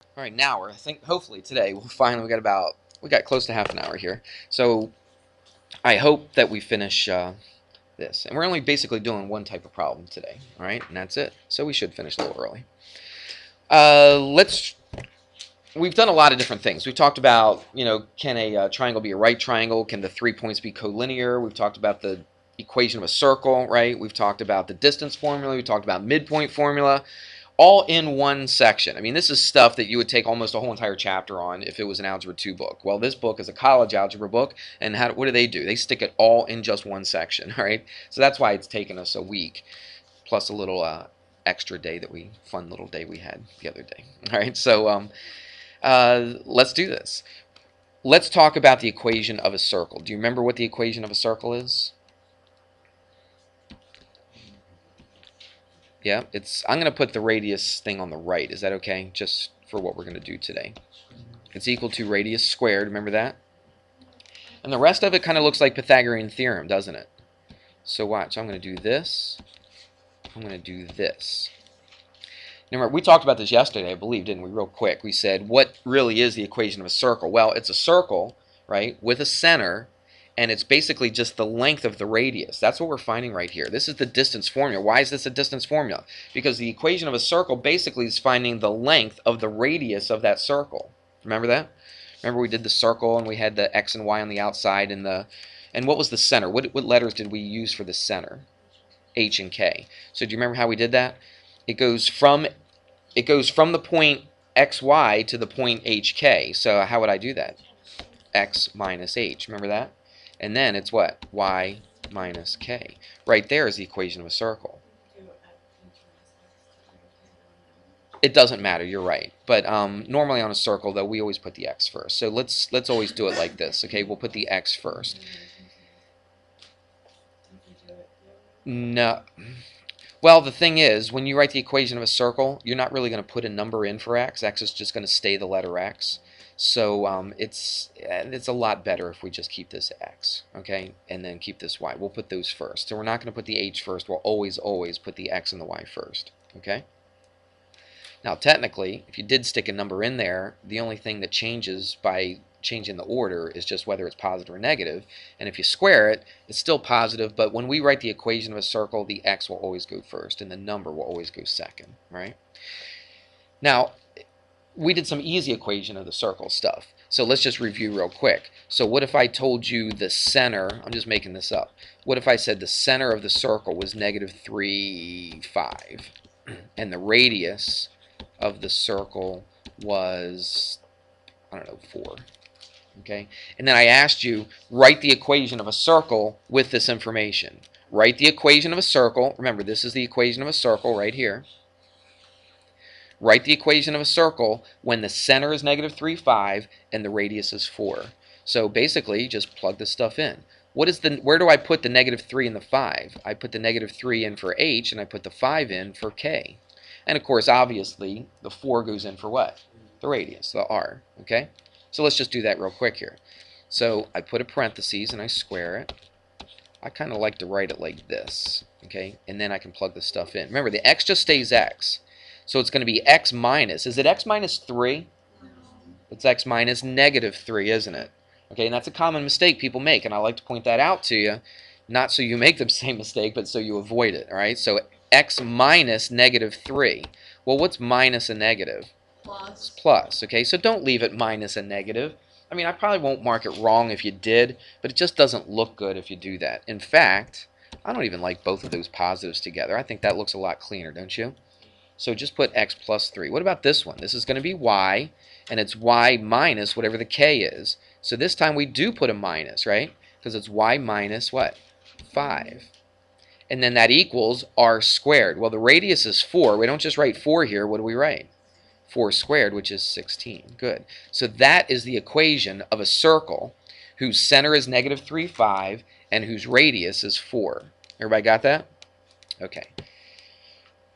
All right, now I think hopefully today we got close to half an hour here. So I hope that we finish this, and we're only basically doing one type of problem today. All right, and that's it. So we should finish a little early. Let's. We've done a lot of different things. We've talked about, can a triangle be a right triangle? Can the 3 points be collinear? We've talked about the equation of a circle, right? We've talked about the distance formula. We've talked about midpoint formula, all in one section. I mean, this is stuff that you would take almost a whole entire chapter on if it was an Algebra 2 book. Well, this book is a college algebra book, and what do? They stick it all in just one section, all right? So that's why it's taken us a week, plus a little extra day fun little day we had the other day. All right, so let's do this. Let's talk about the equation of a circle. Do you remember what the equation of a circle is? Yeah, I'm going to put the radius thing on the right. Is that okay? Just for what we're going to do today. It's equal to radius squared. Remember that? And the rest of it kind of looks like Pythagorean theorem, doesn't it? So watch. I'm going to do this. I'm going to do this. Remember, we talked about this yesterday, I believe, didn't we? Real quick. We said, what really is the equation of a circle? Well, it's a circle, right, with a center, and it's basically just the length of the radius. That's what we're finding right here. This is the distance formula. Why is this a distance formula? Because the equation of a circle basically is finding the length of the radius of that circle. Remember that? Remember we did the circle, and we had the x and y on the outside, and what was the center? What letters did we use for the center? H and K. So do you remember how we did that? It goes from the point xy to the point hk. So how would I do that? X minus h. Remember that? And then it's what? Y minus k. Right there is the equation of a circle. It doesn't matter. You're right. But normally on a circle, though, we always put the x first. So let's always do it like this. Okay, we'll put the x first. No. Well, the thing is, when you write the equation of a circle, you're not really going to put a number in for x. X is just going to stay the letter x. So it's a lot better if we just keep this x, okay, and then keep this y. We'll put those first. So we're not going to put the h first. We'll always put the x and the y first, okay? Now, technically, if you did stick a number in there, the only thing that changes by changing the order is just whether it's positive or negative. And if you square it, it's still positive, but when we write the equation of a circle, the x will always go first, and the number will always go second, right? Now, we did some easy equation of the circle stuff. So let's just review real quick. So what if I told you the center, I'm just making this up, what if I said the center of the circle was negative 3, 5, and the radius of the circle was, I don't know, 4. Okay? And then I asked you, write the equation of a circle with this information. Write the equation of a circle. Remember, this is the equation of a circle right here. Write the equation of a circle when the center is negative 3, 5, and the radius is 4. So basically, just plug this stuff in. Where do I put the negative 3 and the 5? I put the negative 3 in for h, and I put the 5 in for k. And of course, obviously, the 4 goes in for what? The radius, the r. Okay? So let's just do that real quick here. So I put a parentheses and I square it. I kind of like to write it like this. Okay? And then I can plug the stuff in. Remember, the x just stays x. So it's going to be x minus. Is it x minus 3? It's x minus negative 3, isn't it? Okay, and that's a common mistake people make, and I like to point that out to you. Not so you make the same mistake, but so you avoid it. All right? So x minus negative 3. Well, what's minus a negative? Plus. Plus, okay? So don't leave it minus a negative. I mean, I probably won't mark it wrong if you did, but it just doesn't look good if you do that. In fact, I don't even like both of those positives together. I think that looks a lot cleaner, don't you? So just put x plus 3. What about this one? This is going to be y, and it's y minus whatever the k is. So this time we do put a minus, right? Because it's y minus what? 5. And then that equals r squared. Well, the radius is 4. We don't just write 4 here. What do we write? 4 squared, which is 16. Good. So that is the equation of a circle whose center is negative 3, 5, and whose radius is 4. Everybody got that? Okay.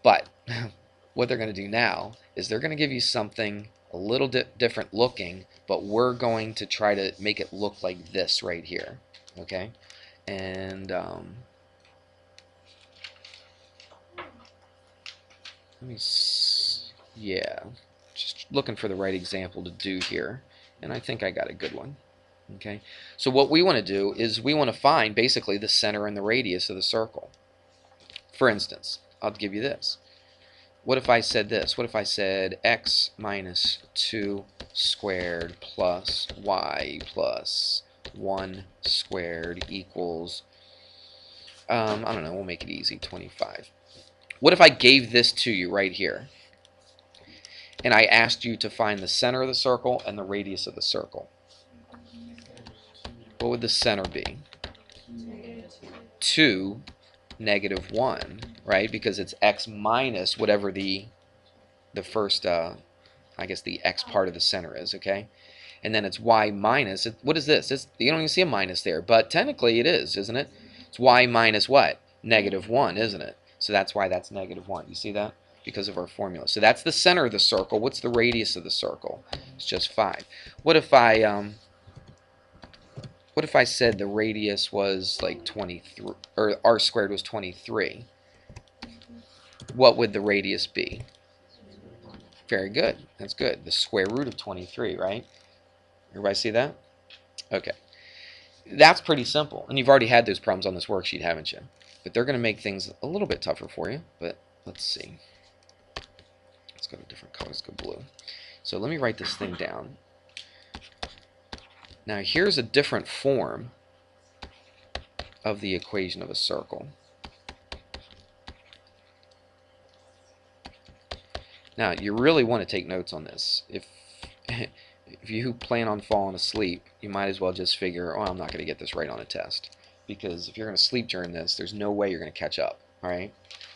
But what they're going to do now is they're going to give you something a little different looking, but we're going to try to make it look like this right here. Okay? And let me yeah. Just looking for the right example to do here, and I think I got a good one. Okay, so what we want to do is we want to find basically the center and the radius of the circle. For instance, I'll give you this. What if I said this? What if I said x minus 2 squared plus y plus 1 squared equals, I don't know, we'll make it easy, 25. What if I gave this to you right here, and I asked you to find the center of the circle and the radius of the circle? What would the center be? 2, negative 1, right? Because it's x minus whatever the first, I guess the x part of the center is, okay? And then it's y minus, what is this? You don't even see a minus there, but technically it is, isn't it? It's y minus what? Negative 1, isn't it? So that's why that's negative 1. You see that? Because of our formula. So that's the center of the circle. What's the radius of the circle? It's just 5. What if I said the radius was like 23, or r squared was 23? What would the radius be? Very good. That's good. The square root of 23, right? Everybody see that? Okay. That's pretty simple. And you've already had those problems on this worksheet, haven't you? But they're going to make things a little bit tougher for you. But let's see. Let's go to a different color. Let's go blue. So let me write this thing down. Now here's a different form of the equation of a circle. Now you really want to take notes on this. If you plan on falling asleep, you might as well just figure, oh, I'm not going to get this right on a test. Because if you're going to sleep during this, there's no way you're going to catch up. Alright?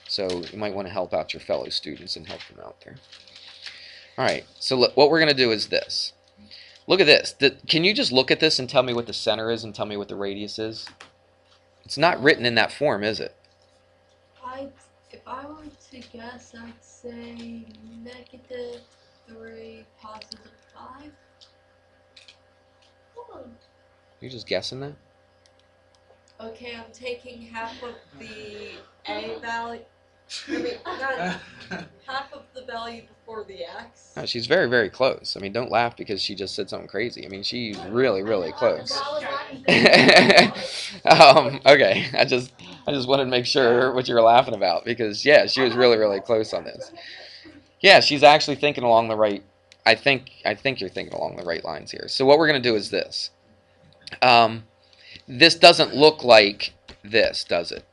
So you might want to help out your fellow students and help them out there. Alright, so look, what we're going to do is this. Look at this. Can you just look at this and tell me what the center is and tell me what the radius is? It's not written in that form, is it? If I were to guess, I'd say negative 3, positive 5. Oh. You're just guessing that? Okay, I'm taking half of the A value. I mean, not half of the value before the X. No, she's very, very close. I mean, don't laugh because she just said something crazy. I mean, she's really, really close. Okay, I just wanted to make sure what you were laughing about because, yeah, she was really, really close on this. Yeah, she's actually thinking along the right. I think you're thinking along the right lines here. So what we're going to do is this. This doesn't look like this, does it?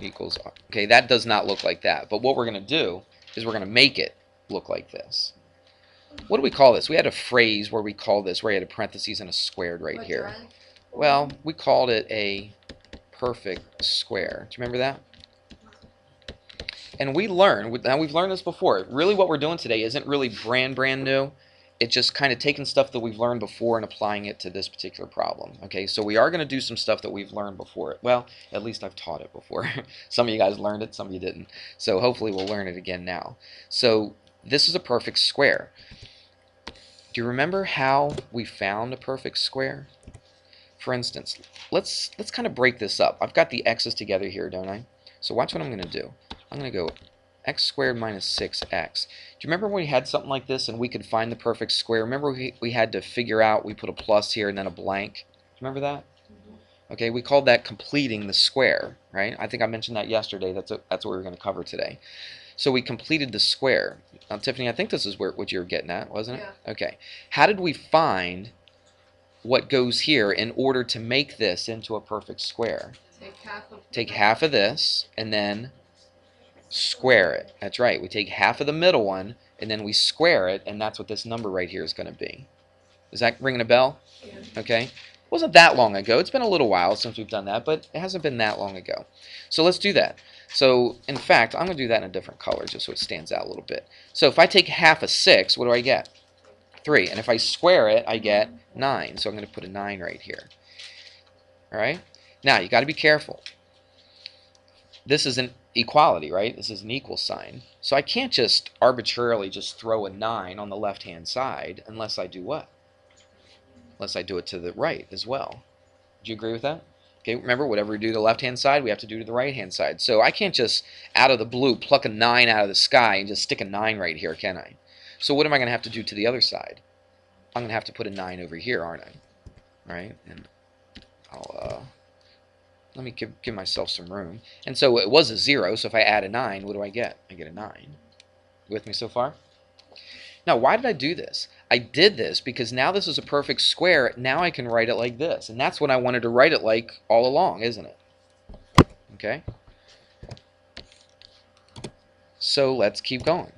Equals, okay, that does not look like that. But what we're going to do is we're going to make it look like this. What do we call this? We had a phrase where we called this, where you had a parentheses and a squared right here. Well, we called it a perfect square. Do you remember that? And we learned, now we've learned this before, really what we're doing today isn't really brand new. It's just kind of taking stuff that we've learned before and applying it to this particular problem. Okay, so we are going to do some stuff that we've learned before. Well, at least I've taught it before. Some of you guys learned it, some of you didn't. So hopefully we'll learn it again now. So this is a perfect square. Do you remember how we found a perfect square? For instance, let's kind of break this up. I've got the x's together here, don't I? So watch what I'm going to do. I'm going to go x squared minus 6x. Do you remember when we had something like this and we could find the perfect square? Remember we had to figure out, we put a plus here and then a blank? Do you remember that? Okay, we called that completing the square, right? I think I mentioned that yesterday. That's what we were going to cover today. So we completed the square. Tiffany, I think this is what you were getting at, wasn't it? Yeah. Okay. How did we find what goes here in order to make this into a perfect square? Take half of this and then square it. That's right. We take half of the middle one and then we square it, and that's what this number right here is going to be. Is that ringing a bell? Yeah. Okay. It wasn't that long ago. It's been a little while since we've done that, but it hasn't been that long ago. So let's do that. So in fact, I'm going to do that in a different color just so it stands out a little bit. So if I take half of 6, what do I get? 3. And if I square it, I get 9. So I'm going to put a 9 right here. All right? Now, you got to be careful. This is an equality, right? This is an equal sign. So I can't just arbitrarily just throw a 9 on the left-hand side unless I do what? Unless I do it to the right as well. Do you agree with that? Okay, remember, whatever we do to the left-hand side, we have to do to the right-hand side. So I can't just, out of the blue, pluck a 9 out of the sky and just stick a 9 right here, can I? So what am I going to have to do to the other side? I'm going to have to put a 9 over here, aren't I? All right, and let me give myself some room. And so it was a 0, so if I add a 9, what do I get? I get a 9. You with me so far? Now, why did I do this? I did this because now this is a perfect square. Now I can write it like this. And that's what I wanted to write it like all along, isn't it? Okay? So let's keep going.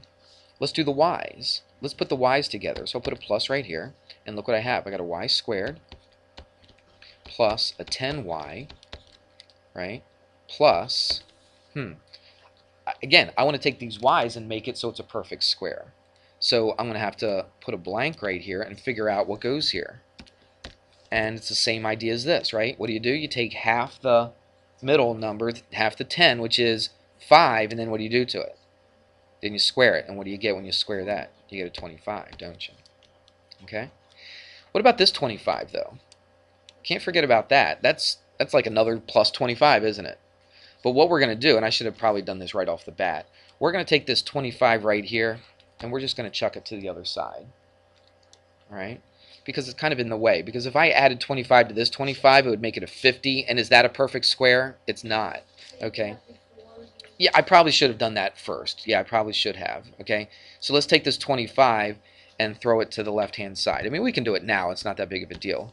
Let's do the y's. Let's put the y's together. So I'll put a plus right here. And look what I have. I got a y squared plus a 10y, right? Plus, again, I want to take these y's and make it so it's a perfect square. So I'm going to have to put a blank right here and figure out what goes here. And it's the same idea as this, right? What do? You take half the middle number, half the 10, which is 5, and then what do you do to it? Then you square it, and what do you get when you square that? You get a 25, don't you? Okay? What about this 25, though? Can't forget about that. That's like another plus 25, isn't it? But what we're going to do, and I should have probably done this right off the bat, we're going to take this 25 right here, and we're just going to chuck it to the other side. All right? Because it's kind of in the way. Because if I added 25 to this 25, it would make it a 50. And is that a perfect square? It's not. Okay? Yeah, I probably should have done that first. Yeah, I probably should have. Okay? So let's take this 25 and throw it to the left-hand side. I mean, we can do it now. It's not that big of a deal.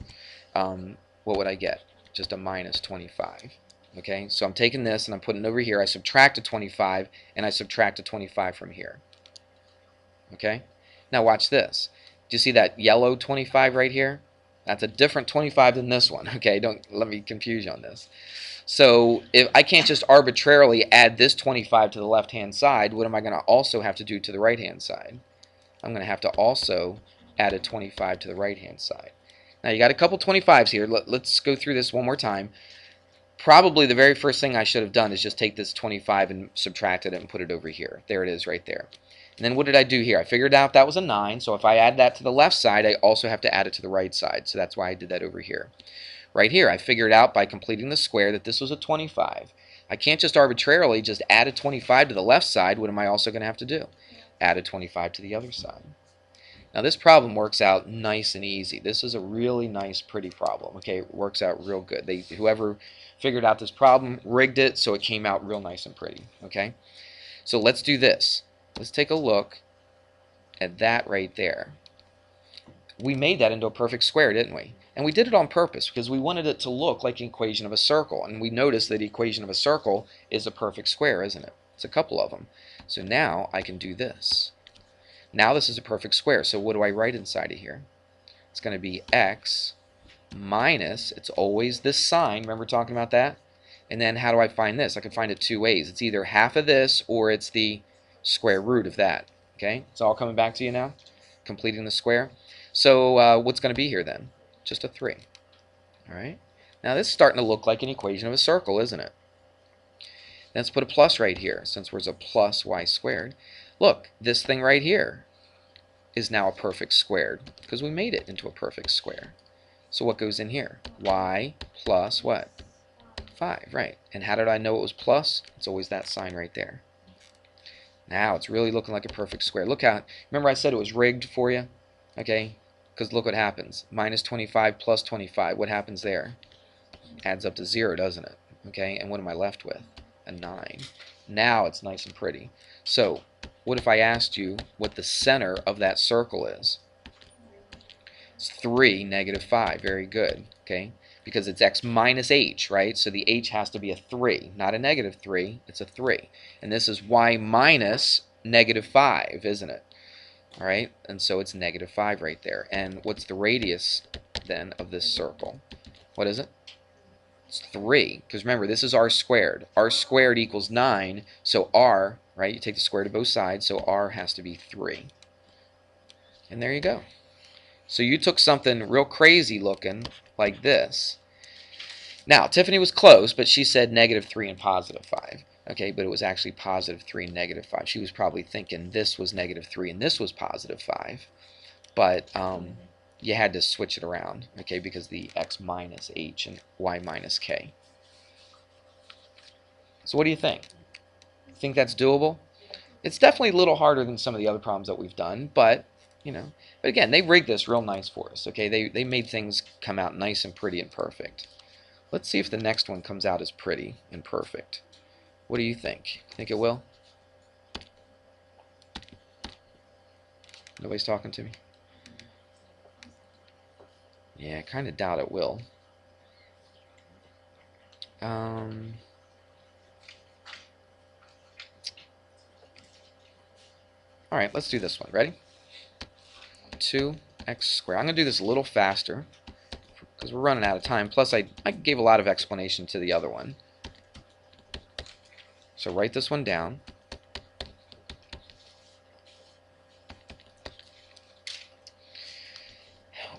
What would I get? Just a minus 25. Okay? So I'm taking this and I'm putting it over here. I subtract a 25 and I subtract a 25 from here. Okay? Now watch this. Do you see that yellow 25 right here? That's a different 25 than this one. Okay, don't let me confuse you on this. So if I can't just arbitrarily add this 25 to the left-hand side, what am I going to also have to do to the right-hand side? I'm going to have to also add a 25 to the right-hand side. Now you got a couple 25s here. Let's go through this one more time. Probably the very first thing I should have done is just take this 25 and subtract it and put it over here. There it is right there. And then what did I do here? I figured out that was a 9, so if I add that to the left side, I also have to add it to the right side. So that's why I did that over here. Right here, I figured out by completing the square that this was a 25. I can't just arbitrarily just add a 25 to the left side. What am I also going to have to do? Add a 25 to the other side. Now this problem works out nice and easy. This is a really nice, pretty problem. Okay, it works out real good. Whoever figured out this problem rigged it so it came out real nice and pretty. Okay, so let's do this. Let's take a look at that right there. We made that into a perfect square, didn't we? And we did it on purpose because we wanted it to look like an equation of a circle. And we noticed that the equation of a circle is a perfect square, isn't it? It's a couple of them. So now I can do this. Now this is a perfect square. So what do I write inside of here? It's going to be x minus, it's always this sign. Remember talking about that? And then how do I find this? I can find it two ways. It's either half of this or it's the square root of that. Okay, it's all coming back to you now, completing the square. So what's going to be here then? Just a 3. All right. Now this is starting to look like an equation of a circle, isn't it? Let's put a plus right here, since we're a plus y squared. Look, this thing right here is now a perfect squared because we made it into a perfect square. So what goes in here? Y plus what? 5, right. And how did I know it was plus? It's always that sign right there. Now it's really looking like a perfect square. Look how, remember I said it was rigged for you? Okay, because look what happens. Minus 25 plus 25. What happens there? Adds up to 0, doesn't it? Okay, and what am I left with? A 9. Now it's nice and pretty. So what if I asked you what the center of that circle is? It's 3, negative 5. Very good. Okay, because it's x minus h, right? So the h has to be a 3, not a negative 3. It's a 3. And this is y minus negative 5, isn't it? All right, and so it's negative 5 right there. And what's the radius then of this circle? What is it? It's 3, because remember, this is r squared. R squared equals 9, so r, right, you take the square to both sides, so r has to be 3. And there you go. So you took something real crazy looking like this. Now, Tiffany was close, but she said negative 3 and positive 5. Okay, but it was actually positive 3 and negative 5. She was probably thinking this was negative 3 and this was positive 5. But you had to switch it around, okay, because the x minus h and y minus k. So what do you think? Think that's doable? It's definitely a little harder than some of the other problems that we've done, but but again, they rigged this real nice for us. Okay, they made things come out nice and pretty and perfect. Let's see if the next one comes out as pretty and perfect. What do you think? Think it will? Nobody's talking to me? Yeah, I kind of doubt it will. Um, Alright, let's do this one. Ready? 2x squared. I'm going to do this a little faster because we're running out of time. Plus, I gave a lot of explanation to the other one. So write this one down.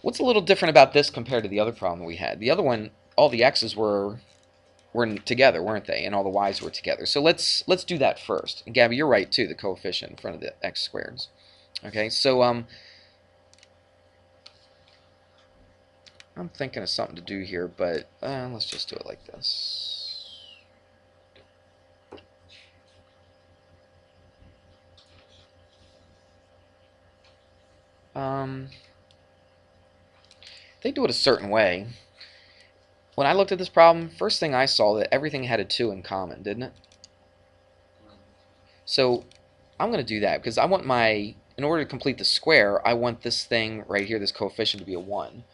What's a little different about this compared to the other problem we had? The other one, all the x's were together, weren't they? And all the y's were together. So let's do that first. And Gabby, you're right too. The coefficient in front of the x squareds. Okay, so I'm thinking of something to do here, but let's just do it like this. They do it a certain way. When I looked at this problem, first thing I saw that everything had a 2 in common, didn't it? So I'm going to do that because I want in order to complete the square, I want this thing right here, this coefficient, to be a 1.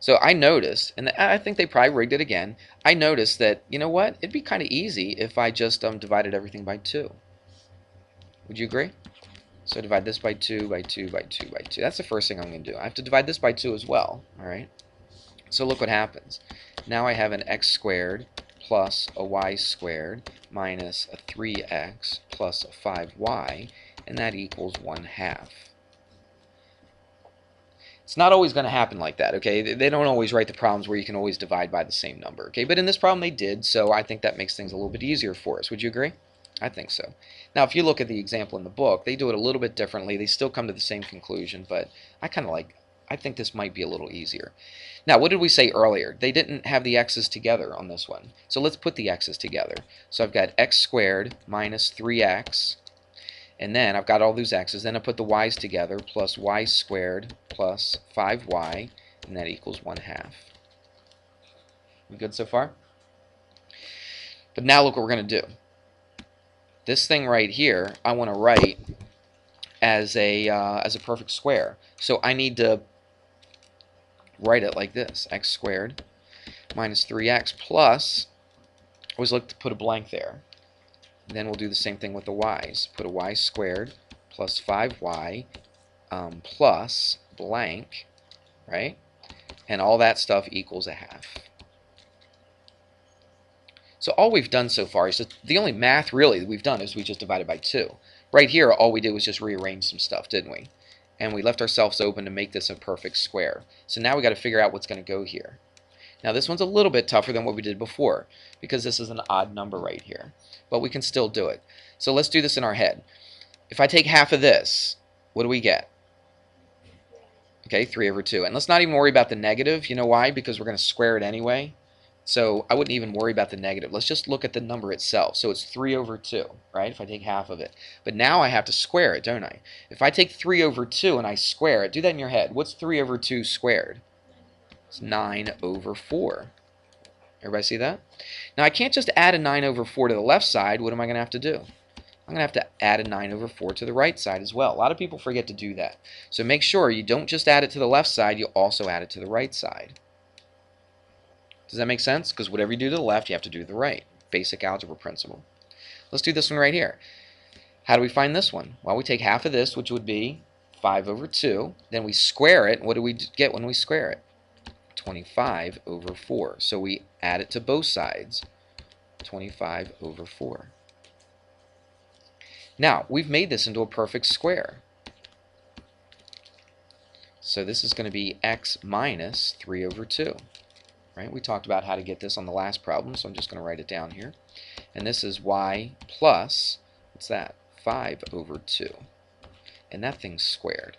So I noticed, and I think they probably rigged it again, I noticed that, you know what, it'd be kind of easy if I just divided everything by 2. Would you agree? So divide this by 2, by 2, by 2, by 2. That's the first thing I'm going to do. I have to divide this by 2 as well, alright? So look what happens. Now I have an x squared plus a y squared minus a 3x plus a 5y, and that equals 1/2. It's not always going to happen like that, okay? They don't always write the problems where you can always divide by the same number, okay? But in this problem they did, so I think that makes things a little bit easier for us. Would you agree? I think so. Now, if you look at the example in the book, they do it a little bit differently. They still come to the same conclusion, but I think this might be a little easier. Now, what did we say earlier? They didn't have the x's together on this one. So let's put the x's together. So I've got x squared minus 3x, and then I've got all those x's. Then I put the y's together, plus y squared plus 5y, and that equals 1/2. We good so far? But now look what we're going to do. This thing right here, I want to write as a perfect square. So I need to write it like this: x squared minus 3x plus, always look to put a blank there. And then we'll do the same thing with the y's. Put a y squared plus 5y plus blank, right? And all that stuff equals 1/2. So all we've done so far is just, the only math really that we've done is we just divided by 2. Right here, all we did was just rearrange some stuff, didn't we? And we left ourselves open to make this a perfect square. So now we got to figure out what's going to go here. Now this one's a little bit tougher than what we did before because this is an odd number right here. But we can still do it. So let's do this in our head. If I take half of this, what do we get? Okay, 3/2. And let's not even worry about the negative. You know why? Because we're going to square it anyway. So I wouldn't even worry about the negative. Let's just look at the number itself. So it's 3/2, right, if I take half of it. But now I have to square it, don't I? If I take 3/2 and I square it, do that in your head. What's 3/2 squared? It's 9/4. Everybody see that? Now I can't just add a 9/4 to the left side. What am I going to have to do? I'm going to have to add a 9/4 to the right side as well. A lot of people forget to do that. So make sure you don't just add it to the left side, you also add it to the right side. Does that make sense? Because whatever you do to the left, you have to do to the right. Basic algebra principle. Let's do this one right here. How do we find this one? Well, we take half of this, which would be 5/2. Then we square it. What do we get when we square it? 25/4. So we add it to both sides. 25/4. Now, we've made this into a perfect square. So this is going to be x minus 3/2. Right? We talked about how to get this on the last problem, so I'm just going to write it down here. And this is y plus, what's that? 5/2. And that thing's squared.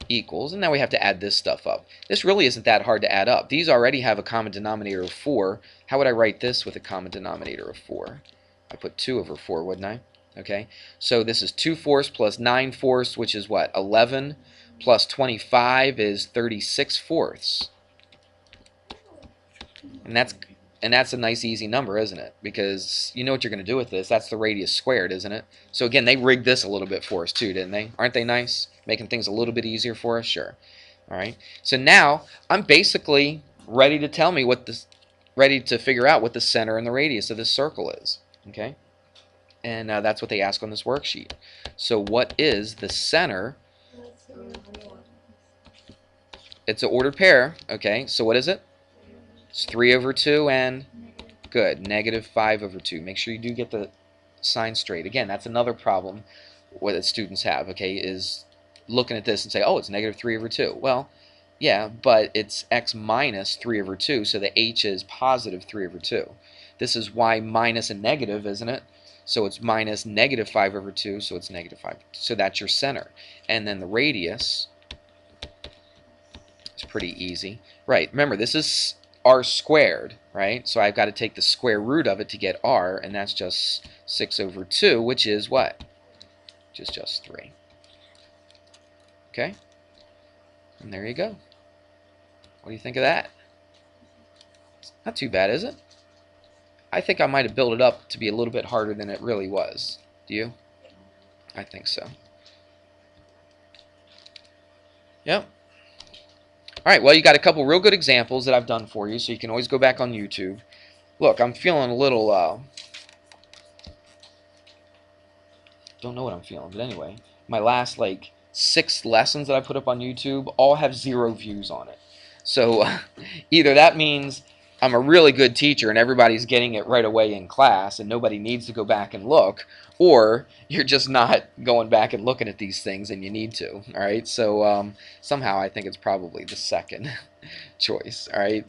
Equals, and now we have to add this stuff up. This really isn't that hard to add up. These already have a common denominator of 4. How would I write this with a common denominator of 4? I put 2 over 4, wouldn't I? Okay, so this is 2/4 plus 9/4, which is what? 11 plus 25 is 36/4. And that's a nice easy number, isn't it? Because you know what you're going to do with this. That's the radius squared, isn't it? So again, they rigged this a little bit for us too, didn't they? Aren't they nice? Making things a little bit easier for us? Sure. All right. So now I'm basically ready to tell me ready to figure out what the center and the radius of this circle is. Okay. And that's what they ask on this worksheet. So what is the center? It's an ordered pair. Okay. So what is it? It's 3 over 2 and good, -5 over 2. Make sure you do get the sign straight. Again, that's another problem that students have, okay, is looking at this and say, oh, it's -3 over 2. Well, yeah, but it's x minus 3 over 2, so the h is positive 3 over 2. This is why minus and negative, isn't it? So it's minus -5 over 2, so it's -5. So that's your center. And then the radius is pretty easy. Right, remember, this is r squared, right? So I've got to take the square root of it to get r, and that's just 6 over 2, which is what? Which is just 3. Okay? And there you go. What do you think of that? Not too bad, is it? I think I might have built it up to be a little bit harder than it really was. Do you? I think so. Yep. Alright, well, you got a couple real good examples that I've done for you, so you can always go back on YouTube. Look, I'm feeling a little, don't know what I'm feeling, but anyway, my last, 6 lessons that I put up on YouTube all have 0 views on it. So, either that means I'm a really good teacher and everybody's getting it right away in class and nobody needs to go back and look, or you're just not going back and looking at these things and you need to, alright? So, somehow I think it's probably the second choice, alright?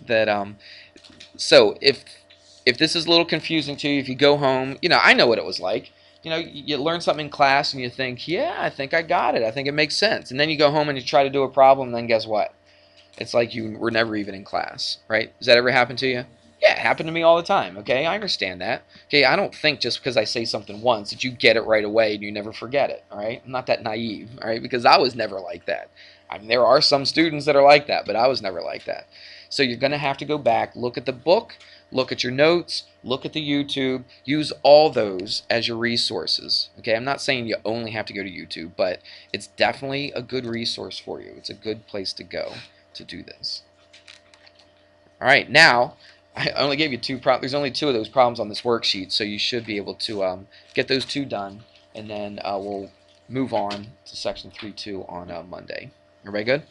So if this is a little confusing to you, if you go home, I know what it was like. You learn something in class and you think, yeah, I think I got it. I think it makes sense. And then you go home and you try to do a problem, and then guess what? It's like you were never even in class, right? Does that ever happen to you? Yeah, it happened to me all the time, okay? I understand that. Okay, I don't think just because I say something once that you get it right away and you never forget it, all right? I'm not that naive, all right? Because I was never like that. I mean, there are some students that are like that, but I was never like that. So you're going to have to go back, look at the book, look at your notes, look at the YouTube, use all those as your resources. Okay, I'm not saying you only have to go to YouTube, but it's definitely a good resource for you. It's a good place to go to do this. All right, now I only gave you 2 problems. There's only 2 of those problems on this worksheet, so you should be able to get those 2 done, and then we'll move on to section 3.2 on Monday. Everybody good?